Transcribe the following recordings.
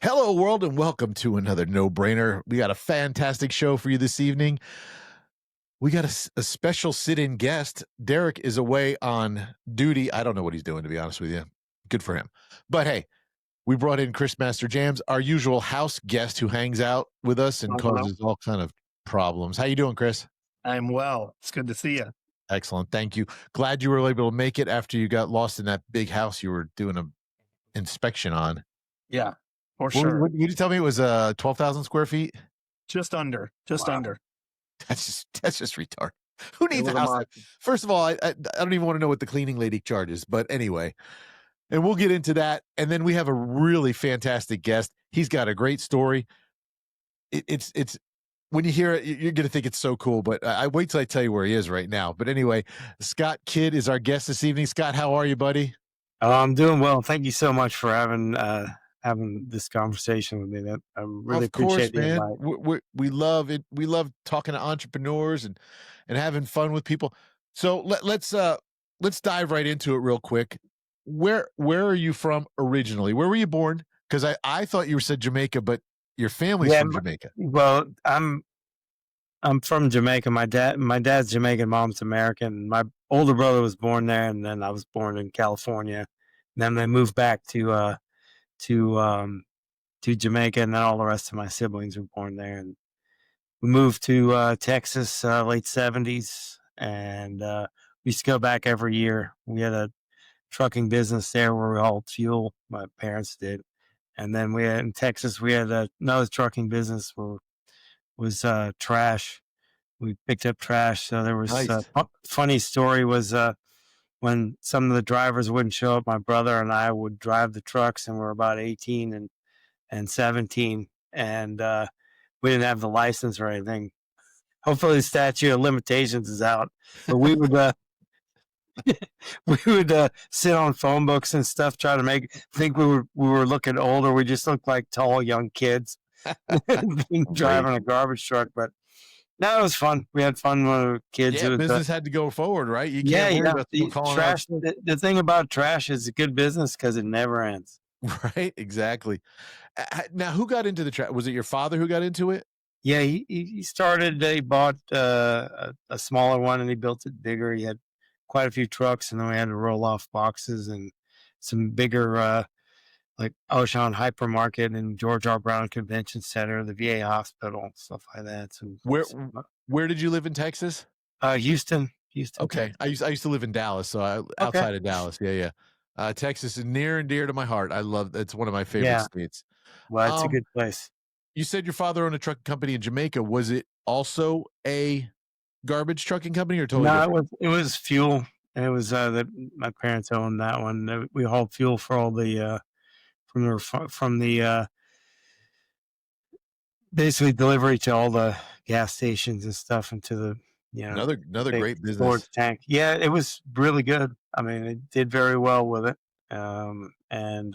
Hello, world, and welcome to another no brainer. We got a fantastic show for you this evening. We got a special sit in guest. Derek is away on duty. I don't know what he's doing, to be honest with you. Good for him. But hey, we brought in Chris Master Jams, our usual house guest who hangs out with us and Hello. causes all kind of problems. How you doing, Chris? I'm well. It's good to see you. Excellent. Thank you. Glad you were able to make it after you got lost in that big house you were doing an inspection on. Yeah, for What, sure. what, did you tell me it was 12,000 square feet? Just under, just Wow. under. That's just retarded. Who It needs was a a house month. that first of all, I don't even want to know what the cleaning lady charges, but anyway, and we'll get into that. And then we have a really fantastic guest. He's got a great story. It's when you hear it, you're going to think it's so cool, but I wait till I tell you where he is right now. But anyway, Scott Kidd is our guest this evening. Scott, how are you, buddy? I'm doing well. Thank you so much for having this conversation with me. That I really Of course, appreciate the man. invite. We love it. We love talking to entrepreneurs and having fun with people. So let's dive right into it real quick. Where are you from originally? Where were you born? Because I thought you said Jamaica, but your family's Yeah, from Jamaica. well, I'm from Jamaica. My dad's Jamaican, mom's American. My older brother was born there, and then I was born in California. And then they moved back to to Jamaica, and then all the rest of my siblings were born there. And we moved to Texas late '70s, and we used to go back every year. We had a trucking business there where we hauled fuel. My parents did, and then we had in Texas we had another trucking business where was trash. We picked up trash. So there was Nice. funny story was when some of the drivers wouldn't show up, my brother and I would drive the trucks, and we're about 18 and 17, and we didn't have the license or anything. Hopefully, the statute of limitations is out, but we would we would sit on phone books and stuff, try to think we were looking older. We just looked like tall young kids driving a garbage truck. But no, it was fun. We had fun when we were kids. Yeah, It was business had to go forward, right? You yeah, can't worry yeah. about people calling out Trash. The thing about trash is a good business because it never ends. right? Exactly. Now, who got into the track? Was it your father who got into it? Yeah, he started. He bought a smaller one and he built it bigger. He had quite a few trucks, and then we had to roll off boxes and some bigger, like Ocean Hypermarket and George R. Brown Convention Center, the VA hospital, stuff like that. Where did you live in Texas? Houston. Okay. Texas. I used to live in Dallas, so Okay. outside of Dallas. Yeah, yeah. Texas is near and dear to my heart. I love it's one of my favorite Yeah. states. Well, it's a Um, good place. you said your father owned a trucking company in Jamaica. Was it also a garbage trucking company or totally No, different? it was fuel. And it was that my parents owned that one. We hauled fuel for all the from the basically delivery to all the gas stations and stuff into the Another big great storage business. tank. Yeah, it was really good. I mean, it did very well with it. And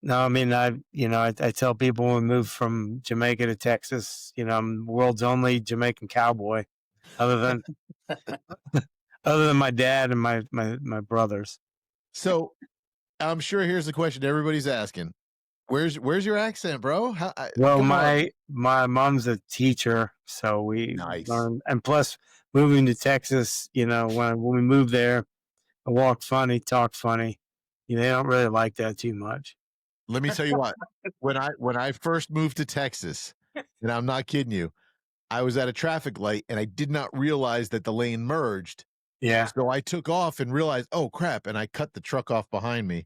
no, I mean, I tell people when we moved from Jamaica to Texas, I'm the world's only Jamaican cowboy, other than other than my dad and my brothers. So I'm sure here's the question everybody's asking. Where's your accent, bro? Well, Come on. my mom's a teacher, so we Nice. learned, and plus moving to Texas, when we moved there, I walk funny, talk funny. They don't really like that too much. Let me tell you what. When I first moved to Texas, and I'm not kidding you, I was at a traffic light and I did not realize that the lane merged. Yeah. So I took off and realized, oh crap, and I cut the truck off behind me.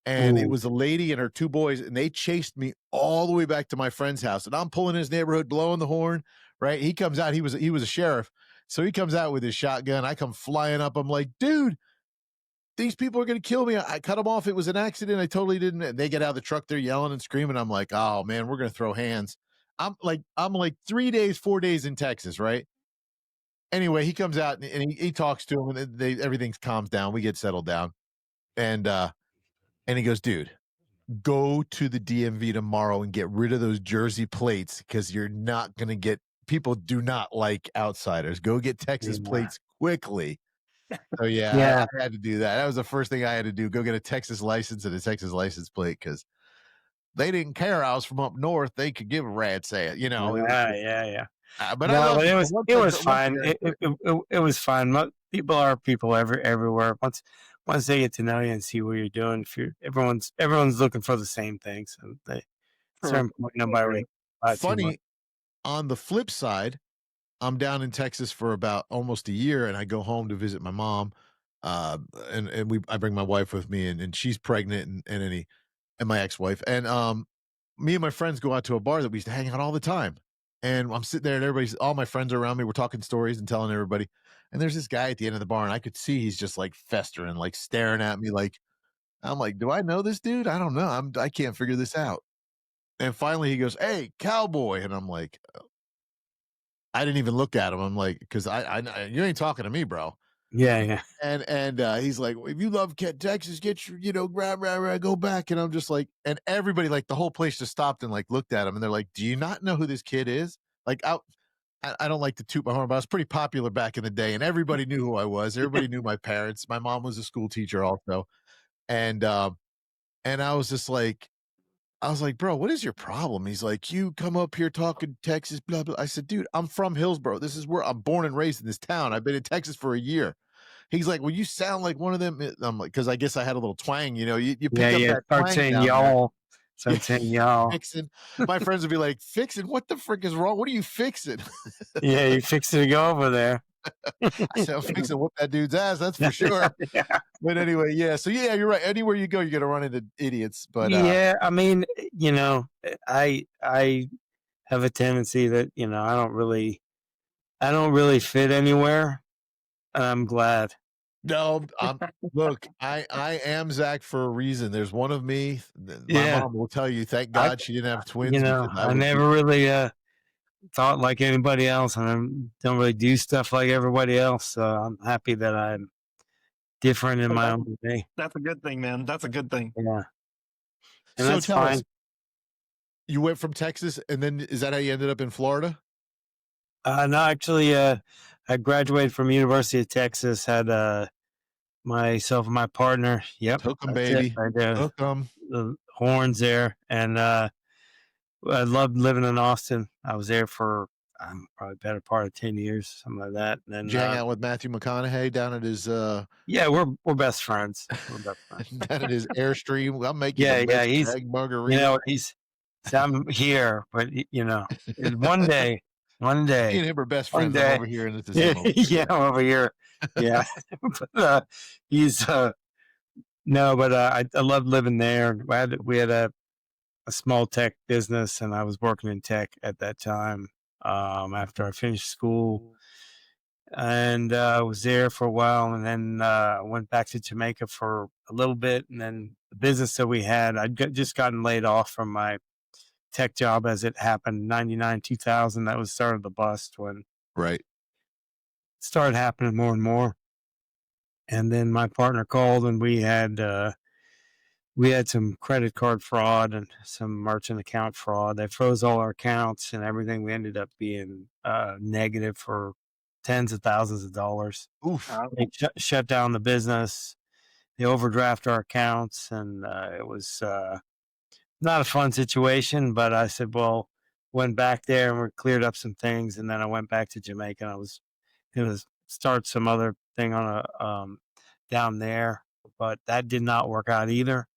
And it Ooh. was a lady and her two boys, and they chased me all the way back to my friend's house. And I'm pulling in his neighborhood, blowing the horn. Right? He comes out. He was a sheriff, so he comes out with his shotgun. I come flying up. I'm like, dude, these people are going to kill me. I cut them off. It was an accident. I totally didn't. And they get out of the truck. They're yelling and screaming. I'm like, oh man, we're going to throw hands. I'm like 4 days in Texas, right? Anyway, he comes out and he talks to him, and everything calms down. We get settled down, and he goes, dude, go to the DMV tomorrow and get rid of those Jersey plates because you're not going to get people do not like outsiders. Go get Texas Yeah. plates quickly. So yeah, Yeah. I had to do that. That was the first thing I had to do. Go get a Texas license and a Texas license plate because they didn't care I was from up north. They could give a rat's ass, you know. It was Yeah, just, yeah. but I No, loved but it. it was Once fine. again, It was fine. People are people everywhere. Once they get to know you and see what you're doing, if you're everyone's looking for the same things, and they at a True. certain point nobody really too much. funny on the flip side, I'm down in Texas for about almost a year, and I go home to visit my mom. Uh, and I bring my wife with me, and she's pregnant, and my ex-wife, and me and my friends go out to a bar that we used to hang out all the time. And I'm sitting there, and all my friends are around me. We're talking stories and telling everybody. And there's this guy at the end of the bar, and I could see he's just like festering, like staring at me, like I'm like, do I know this dude? I don't know. I can't figure this out. And finally, he goes, "Hey, cowboy," and I'm like, I didn't even look at him. I'm like, because you ain't talking to me, bro. Yeah. And he's like, "Well, if you love Texas, get your, go back." And I'm just like, and everybody, like the whole place just stopped and like looked at him, and they're like, "Do you not know who this kid is?" Like, I don't like to toot my horn, but I was pretty popular back in the day, and everybody knew who I was. Everybody knew my parents. My mom was a school teacher also, and I was just like, I was like, "Bro, what is your problem?" He's like, "You come up here talking Texas, blah blah." I said, "Dude, I'm from Hillsboro. This is where I'm born and raised in this town. I've been in Texas for a year." He's like, "Well, you sound like one of them." I'm like, because I guess I had a little twang, you pick up Yeah. that Start twang saying down there. y'all. Yeah, Start saying y'all. fixing. My friends would be like, "Fixing? What the frick is wrong? What are you fixing?" Yeah, you fix it to go over there. I said, "I'm fixing to whoop that dude's ass, that's for sure." Yeah. But anyway, yeah. So yeah, you're right. Anywhere you go, you're gonna run into idiots. But Yeah, I mean, I have a tendency that, I don't really fit anywhere, and I'm glad. no, look, I am Zach for a reason. There's one of me. My Yeah. mom will tell you, thank I God she didn't have twins because I I would be. never really thought like anybody else, and I don't really do stuff like everybody else. So I'm happy that I'm different in Hey, my own way. that's a good thing, man. That's a good thing. Yeah, and So that's tell us, fine. you went from Texas, and then is that how you ended up in Florida? No, actually, I graduated from University of Texas. Had myself and my partner. Yep, Took 'em, that's it. baby. Right there, Took 'em. the horns there, and I loved living in Austin. I was there for probably better part of 10 years, something like that. And Did you then, hang out with Matthew McConaughey down at his yeah, we're best friends. We're best friends. down at his Airstream? I'll make you the Yeah, best he's egg margarita. so I'm here, but one day, one Me day, and him are best one friends. I'm day, over here, and this is yeah, him over here. yeah, I'm over here, yeah. But he's no, but I loved living there. We had a small tech business, and I was working in tech at that time. After I finished school, and was there for a while, and then went back to Jamaica for a little bit, and then the business that we had, just gotten laid off from my tech job as it happened, 99, 2000. That was the start of the bust when it Right. started happening more and more. And then my partner called, and we had some credit card fraud and some merchant account fraud. They froze all our accounts and everything. We ended up being negative for tens of thousands of dollars. Oof. They shut down the business. They overdraft our accounts, and it was not a fun situation. But I said, well, went back there and we cleared up some things, and then I went back to Jamaica. And I was going to start some other thing on a down there, but that did not work out either.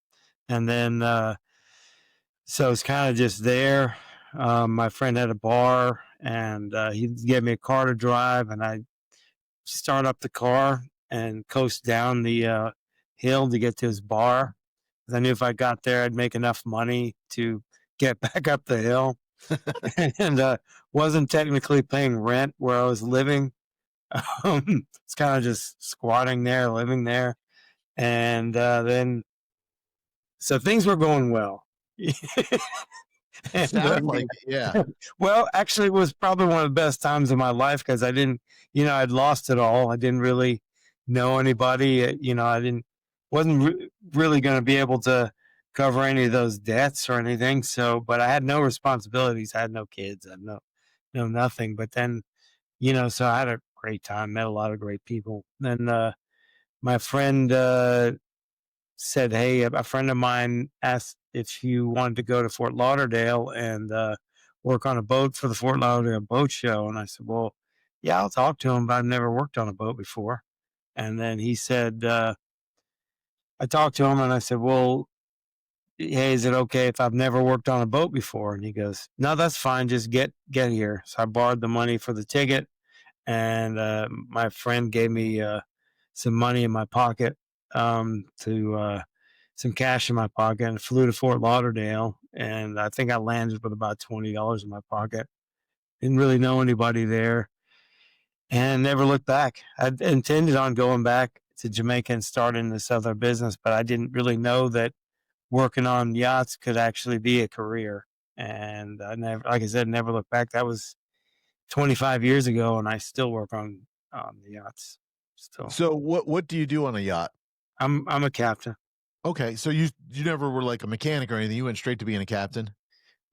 And then so it's kind of just there. My friend had a bar, and he gave me a car to drive, and I start up the car and coast down the hill to get to his bar. 'Cause I knew if I got there, I'd make enough money to get back up the hill, and wasn't technically paying rent where I was living. It's kind of just squatting there, living there, and then so things were going well. And, Sounds like it, yeah. well, actually, it was probably one of the best times of my life because I didn't, I'd lost it all. I didn't really know anybody. I wasn't really going to be able to cover any of those debts or anything. So, but I had no responsibilities. I had no kids. I had no nothing. But then, so I had a great time. Met a lot of great people. Then my friend said, "Hey, a friend of mine asked if you wanted to go to Fort Lauderdale and work on a boat for the Fort Lauderdale Boat Show. And I said, well, yeah, I'll talk to him, but I've never worked on a boat before. And then he said, I talked to him and I said, well, hey, is it okay if I've never worked on a boat before? And he goes, no, that's fine. Just get here. So I borrowed the money for the ticket, and my friend gave me some money in my pocket, to some cash in my pocket, and flew to Fort Lauderdale. And I think I landed with about $20 in my pocket. Didn't really know anybody there, and never looked back. I intended on going back to Jamaica and starting this other business, but I didn't really know that working on yachts could actually be a career. And I never, like I said, never looked back. That was 25 years ago, and I still work on the yachts. Still, So what do you do on a yacht? I'm a captain. Okay, so you never were like a mechanic or anything. You went straight to being a captain.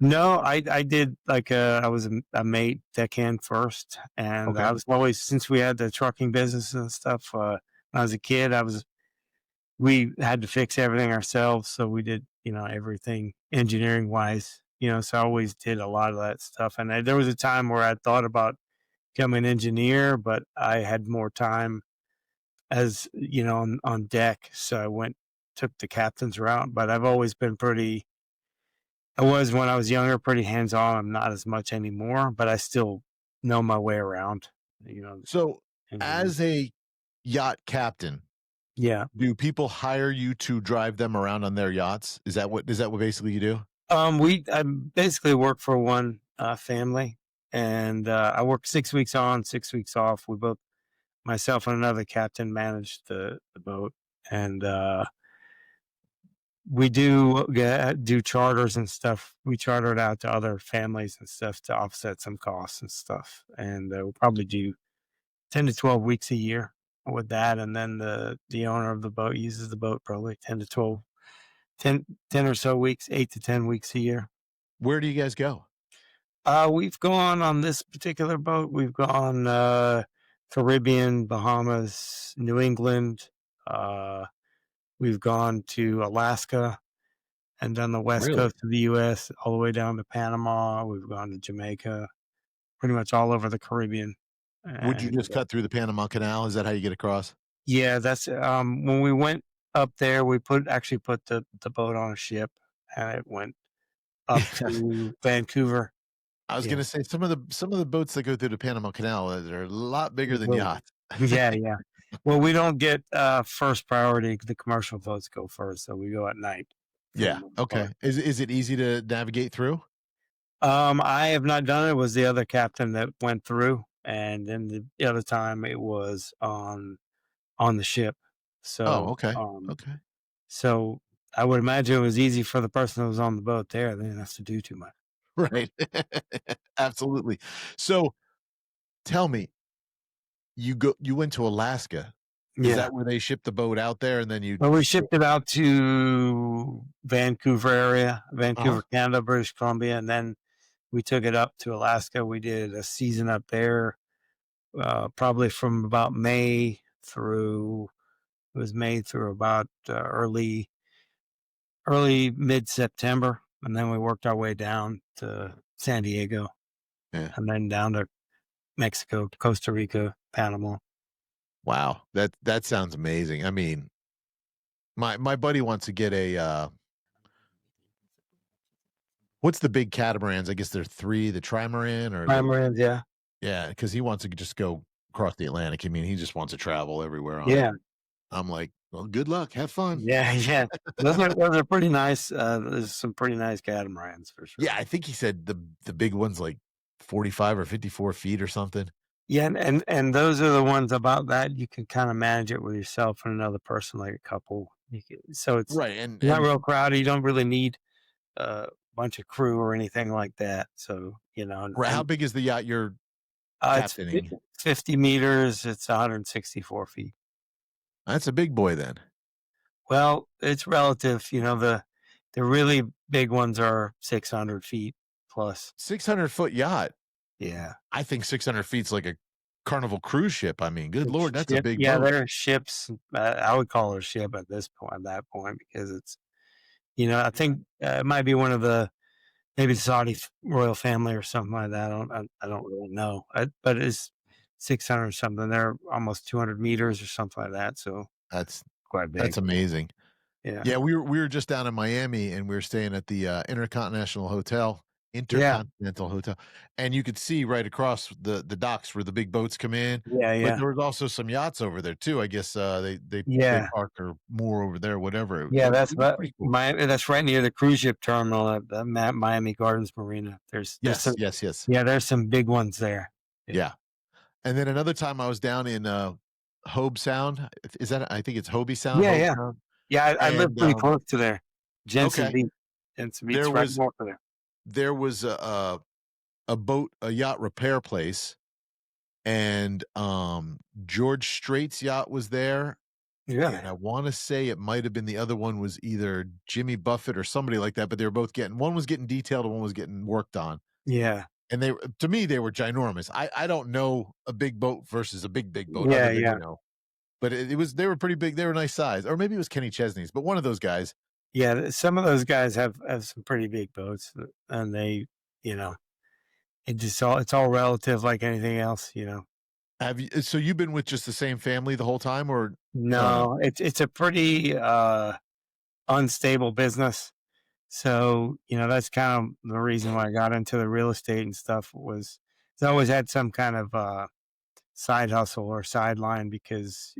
No, I did like I was a mate deckhand first, and Okay. I was always, since we had the trucking business and stuff. When I was a kid, we had to fix everything ourselves, so we did everything engineering wise. So I always did a lot of that stuff. And there was a time where I thought about becoming an engineer, but I had more time as on deck, so I took the captain's route. But I've always been I was, when I was younger, pretty hands-on. I'm not as much anymore, but I still know my way around. So engineering. as a yacht captain, Yeah. do people hire you to drive them around on their yachts? Is that what basically you do? I basically work for one family, and I work 6 weeks on, 6 weeks off. We both, myself and another captain, manage the boat, and we do charters and stuff. We charter it out to other families and stuff to offset some costs and stuff. And we'll probably do 10 to 12 weeks a year with that. And then the owner of the boat uses the boat probably 10 to 12, 10 or so weeks, 8 to 10 weeks a year. Where do you guys go? We've gone on this particular boat. We've gone Caribbean, Bahamas, New England. We've gone to Alaska and done the west Really? coast of the U.S. all the way down to Panama. We've gone to Jamaica, pretty much all over the Caribbean. Would you And, just cut through the Panama Canal? Is that how you get across? yeah, that's when we went up there. We actually put the boat on a ship, and it went up to Vancouver. I was Yeah. going to say some of the boats that go through the Panama Canal are a lot bigger than yachts. Yeah. Well, we don't get first priority. The commercial boats go first, so we go at night. Yeah. Okay. Is it easy to navigate through? I have not done it. It was the other captain that went through, and then the other time it was on the ship. So, Oh, okay. Okay. So I would imagine it was easy for the person that was on the boat there. They didn't have to do too much. Right. Absolutely. So tell me, you went to Alaska. Is Yeah. that where they shipped the boat out there and then you? Well, we shipped it out to Vancouver area, Vancouver, Canada, British Columbia, and then we took it up to Alaska. We did a season up there, probably from about May through about early mid-September, and then we worked our way down to San Diego, and then down to Mexico, Costa Rica, Panama. Wow, that sounds amazing. I mean, my buddy wants to get a what's the big catamarans? I guess there are 3, the trimaran or Trimarans, yeah. Yeah, because he wants to just go across the Atlantic. I mean, he just wants to travel everywhere on Yeah. it. I'm like, well, good luck, have fun. Yeah. Those are pretty nice. There's some pretty nice catamarans for sure. Yeah, I think he said the big one's like 45 or 54 feet or something. Yeah, and those are the ones about that you can kind of manage it with yourself and another person, like a couple. So it's Right, and not real crowded. You don't really need a bunch of crew or anything like that. So right, how big is the yacht you're it's captaining? 50 meters. It's 164 feet. That's a big boy then. Well, it's relative. The really big ones are 600 feet plus. 600-foot yacht. Yeah. I think 600 feet's like a Carnival cruise ship. I mean, good Lord, that's a big boat. boat. They're ships. I would call it a ship at that point, because I think it might be one of the maybe the Saudi royal family or something like that. I don't really know, but it's 600 or something. They're almost 200 meters or something like that. So That's quite that's big. amazing. Yeah. Yeah, we were just down in Miami, and we were staying at the, Yeah. Intercontinental Hotel, and you could see right across the docks where the big boats come in, Yeah. but Yeah. there was also some yachts over there too. I guess, they Yeah. park or more over there, whatever. Yeah. That's It was about pretty cool. Miami. That's right near the cruise ship terminal at the Miami Gardens Marina. There's Yes, some, yes, yes. yeah, there's some big ones there. Yeah. Yeah, and then another time I was down in, Hobe Sound. Is that I think it's Hobie Sound, Yeah. Hobe Yeah. Sound, Yeah. I live and, pretty close to there. Jensen okay, Beach. Jensen there Beach right was north of there. there was a yacht repair place, and, George Strait's yacht was there, Yeah. and I wanna say it might have been the other one was either Jimmy Buffett or somebody like that, but they were both getting one was getting detailed and one was getting worked on, Yeah. and to me, they were ginormous. I don't know a big boat versus a big boat other Yeah. than, Yeah. but it was they were pretty big, they were nice size, or maybe it was Kenny Chesney's, but one of those guys. Yeah. Some of those guys have some pretty big boats, and you know, it's all relative, like anything else. Have you so you've been with just the same family the whole time, or No, it's a pretty unstable business. So, that's kind of the reason why I got into the real estate and stuff was I always had some kind of side hustle or sideline because,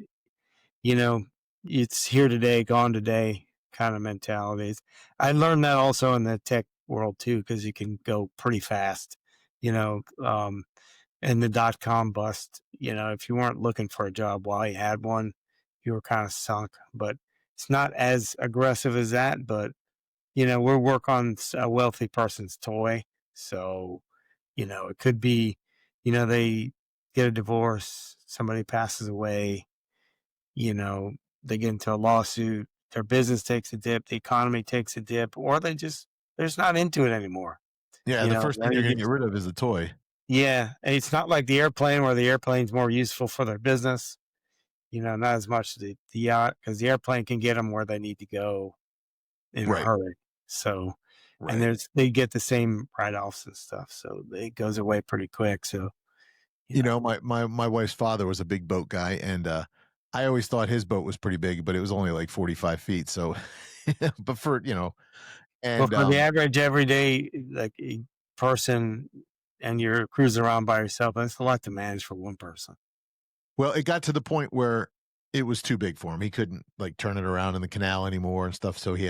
you know, it's here today, gone today kind of mentalities. I learned that also in the tech world too, because you can go pretty fast, you know, and the .com bust, if you weren't looking for a job while you had one, you were kind of sunk. But it's not as aggressive as that. But we work on a wealthy person's toy, so it could be, they get a divorce, somebody passes away, you know, they get into a lawsuit, their business takes a dip, the economy takes a dip, or they're just not into it anymore. yeah, the first thing Then you're you gonna get just rid of is the toy. yeah, and it's not like the airplane where the airplane's more useful for their business, not as much the yacht, because the airplane can get them where they need to go in a Right, hurry. So, and right. they get the same write-offs and stuff, so it goes away pretty quick. So, you You know, know, my wife's father was a big boat guy, and, I always thought his boat was pretty big, but it was only like 45 feet, so but well, and, for the average everyday like person, and you're cruising around by yourself, that's a lot to manage for one person. well, it got to the point where it was too big for him. He couldn't, like, turn it around in the canal anymore and stuff, so he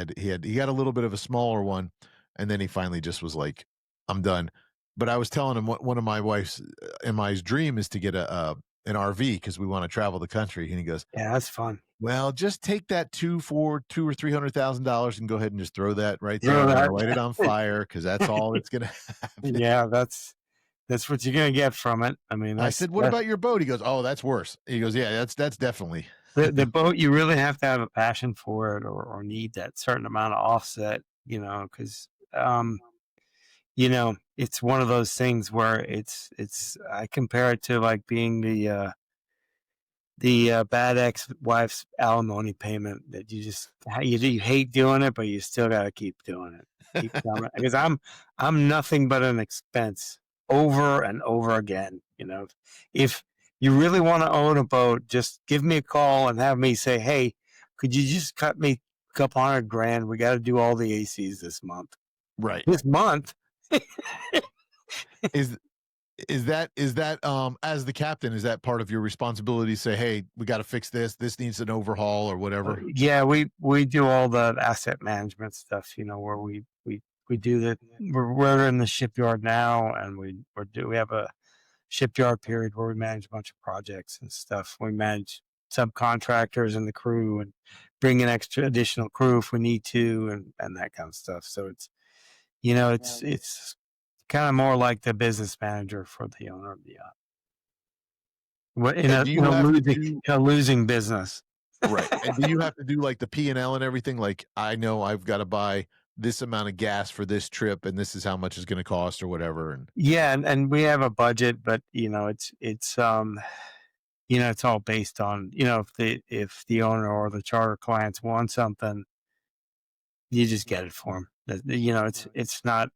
got a little bit of a smaller one, and then he finally just was like, "I'm done." But I was telling him one of my wife's and my dream is to get an RV because we wanna travel the country, and he goes, Yeah, that's fun. "Well, just take that 2 for 2 or $300,000 and go ahead and just throw that right there. Throw I'm gonna that. light it on fire because that's all that's gonna happen." Yeah, that's what you're gonna get from it. I mean, I said, "What that's about your boat?" He goes, "Oh, that's worse." He goes, "Yeah, that's definitely." the boat. You really have to have a passion for it, or need that certain amount of offset. Because it's one of those things where it's I compare it to like being the bad ex-wife's alimony payment that you hate doing it, but you still got to keep doing it. Keep coming because I'm nothing but an expense over and over again. If you really want to own a boat, just give me a call and have me say, "Hey, could you just cut me a couple $100,000? We got to do all the ACs this month." Right. This month, Is is that as the captain, is that part of your responsibility to say, "Hey, we gotta fix this. This needs an overhaul," or whatever? yeah, we do all the asset management stuff. Where we do that. We're in the shipyard now, and we have a shipyard period where we manage a bunch of projects and stuff. We manage subcontractors and the crew, and bring in extra additional crew if we need to, and that kind of stuff. So it's kind of more like the business manager for the owner of the yacht. In And a do in you a have to losing do in a losing business. right, and do you have to do, like, the P&L and everything? Like, I know I've gotta buy this amount of gas for this trip, and this is how much it's gonna cost or whatever, and Yeah, and we have a budget, but it's all based on, if the owner or the charter clients want something, You just get it for them. You know, it's not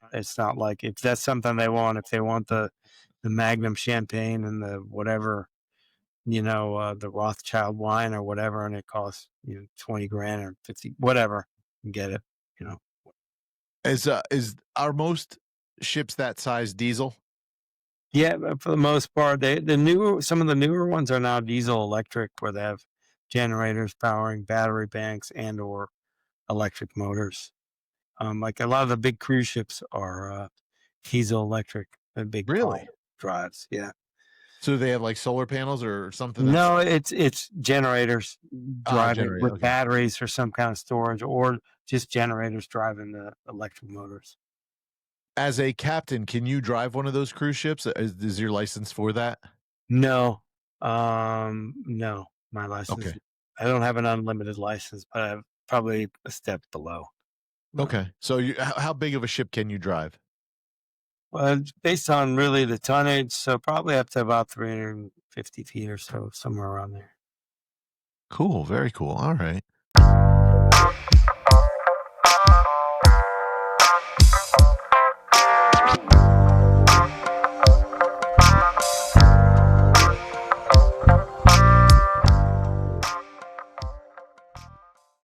like if that's something they want. If they want the Magnum champagne and the whatever, you know, the Rothschild wine or whatever, and it costs 20 grand or 50, whatever, you get it. You know, Is are most ships that size diesel? yeah, but for the most part, some of the newer ones are now diesel electric, where they have generators powering battery banks and or electric motors. Like a lot of the big cruise ships are diesel electric, big Really? drives. Yeah. So they have like solar panels or something that's No, it's generators driving generator. with Okay. batteries for some kind of storage, or just generators driving the electric motors. As a captain, can you drive one of those cruise ships? Is your license for that? No, no, my license. Okay. I don't have an unlimited license, but I have probably a step below. Okay. So how big of a ship can you drive? Well, it's based on really the tonnage, so probably up to about 350 feet or so, somewhere around there. Cool. Very cool. All right.